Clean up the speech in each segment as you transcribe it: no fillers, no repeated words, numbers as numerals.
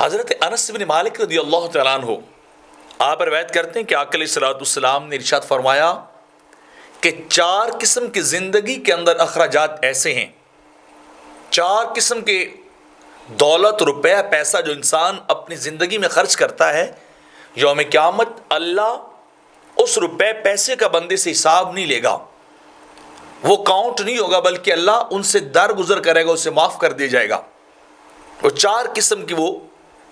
حضرت انس بن مالک رضی اللہ تعالیٰ عنہ آپ روایت کرتے ہیں کہ آقا علیہ الصلوۃ والسلام نے ارشاد فرمایا کہ 4 قسم کی زندگی کے اندر اخراجات ایسے ہیں، 4 قسم کے دولت، روپیہ، پیسہ جو انسان اپنی زندگی میں خرچ کرتا ہے، یوم قیامت اللہ اس روپے پیسے کا بندے سے حساب نہیں لے گا، وہ کاؤنٹ نہیں ہوگا، بلکہ اللہ ان سے درگزر کرے گا، اسے معاف کر دیا جائے گا۔ وہ 4 قسم کی وہ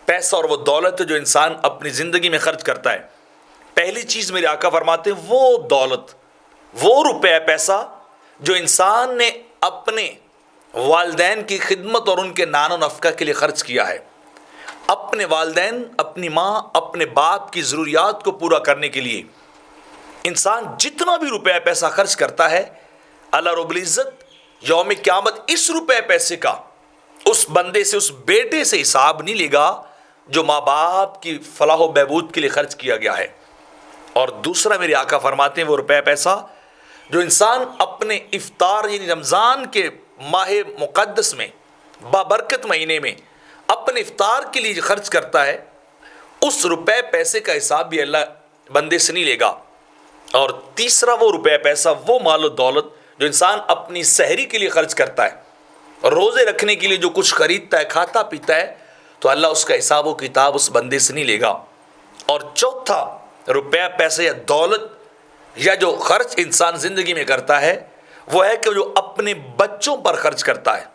پیسہ اور وہ دولت جو انسان اپنی زندگی میں خرچ کرتا ہے۔ پہلی چیز میرے آقا فرماتے ہیں وہ دولت، وہ روپے پیسہ جو انسان نے اپنے والدین کی خدمت اور ان کے نان و نفقہ کے لیے خرچ کیا ہے۔ اپنے والدین، اپنی ماں، اپنے باپ کی ضروریات کو پورا کرنے کے لیے انسان جتنا بھی روپے پیسہ خرچ کرتا ہے، اللہ رب العزت یوم قیامت اس روپے پیسے کا اس بندے سے، اس بیٹے سے حساب نہیں لے گا جو ماں باپ کی فلاح و بہبود کے لیے خرچ کیا گیا ہے۔ اور دوسرا میرے آقا فرماتے ہیں وہ روپے پیسہ جو انسان اپنے افطار یعنی رمضان کے ماہ مقدس میں، بابرکت مہینے میں اپنے افطار کے لیے خرچ کرتا ہے، اس روپے پیسے کا حساب بھی اللہ بندے سے نہیں لے گا۔ اور تیسرا وہ روپے پیسہ، وہ مال و دولت جو انسان اپنی سحری کے لیے خرچ کرتا ہے، روزے رکھنے کے لیے جو کچھ خریدتا ہے، کھاتا پیتا ہے، تو اللہ اس کا حساب و کتاب اس بندے سے نہیں لے گا۔ اور چوتھا روپیہ پیسہ یا دولت یا جو خرچ انسان زندگی میں کرتا ہے، وہ ہے کہ جو اپنے بچوں پر خرچ کرتا ہے،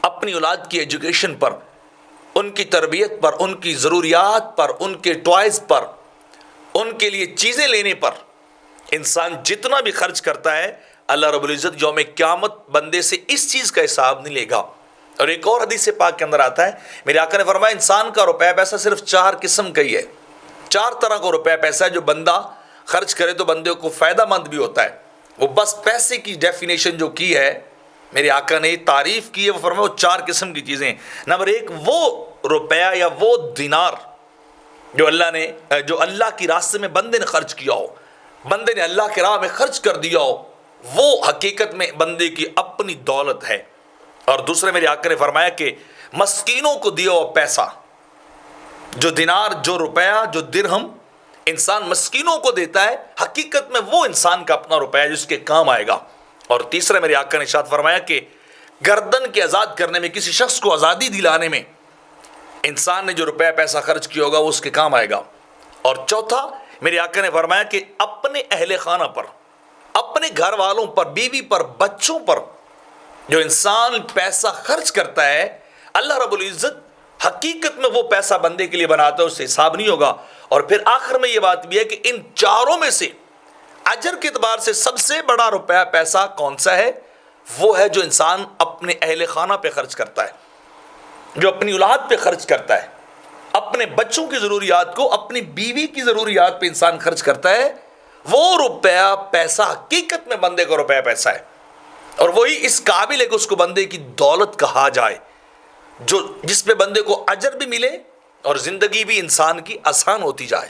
اپنی اولاد کی ایجوکیشن پر، ان کی تربیت پر، ان کی ضروریات پر، ان کے ٹوائز پر، ان کے لیے چیزیں لینے پر انسان جتنا بھی خرچ کرتا ہے، اللہ رب العزت یوم قیامت بندے سے اس چیز کا حساب نہیں لے گا۔ اور ایک اور حدیث پاک کے اندر آتا ہے، میرے آقا نے فرمایا انسان کا روپیہ پیسہ صرف 4 قسم کا ہی ہے، 4 طرح کا روپیہ پیسہ ہے جو بندہ خرچ کرے تو بندے کو فائدہ مند بھی ہوتا ہے۔ وہ بس پیسے کی ڈیفینیشن جو کی ہے، میرے آقا نے تعریف کی ہے، وہ فرمایا وہ 4 قسم کی چیزیں۔ نمبر 1 وہ روپیہ یا وہ دینار جو اللہ کی راستے میں بندے نے خرچ کیا ہو، بندے نے اللہ کے راہ میں خرچ کر دیا ہو، وہ حقیقت میں بندے کی اپنی دولت ہے۔ اور دوسرے میرے آقا نے فرمایا کہ مسکینوں کو دیا ہوا پیسہ، جو دینار، جو روپیہ، جو درہم انسان مسکینوں کو دیتا ہے، حقیقت میں وہ انسان کا اپنا روپیہ جس کے کام آئے گا۔ اور تیسرا میرے آقا نے ارشاد فرمایا کہ گردن کے آزاد کرنے میں، کسی شخص کو آزادی دلانے میں انسان نے جو روپیہ پیسہ خرچ کیا ہوگا وہ اس کے کام آئے گا۔ اور چوتھا میرے آقا نے فرمایا کہ اپنے اہل خانہ پر، اپنے گھر والوں پر، بیوی پر، بچوں پر جو انسان پیسہ خرچ کرتا ہے، اللہ رب العزت حقیقت میں وہ پیسہ بندے کے لیے بناتا ہے، اس سے حساب نہیں ہوگا۔ اور پھر آخر میں یہ بات بھی ہے کہ ان چاروں میں سے اجر کے اعتبار سے سب سے بڑا روپیہ پیسہ کون سا ہے؟ وہ ہے جو انسان اپنے اہل خانہ پہ خرچ کرتا ہے، جو اپنی اولاد پہ خرچ کرتا ہے، اپنے بچوں کی ضروریات کو، اپنی بیوی کی ضروریات پہ انسان خرچ کرتا ہے، وہ روپیہ پیسہ حقیقت میں بندے کا روپیہ پیسہ ہے۔ اور وہی اس قابل ہے کہ اس کو بندے کی دولت کہا جائے، جس پہ بندے کو اجر بھی ملے اور زندگی بھی انسان کی آسان ہوتی جائے۔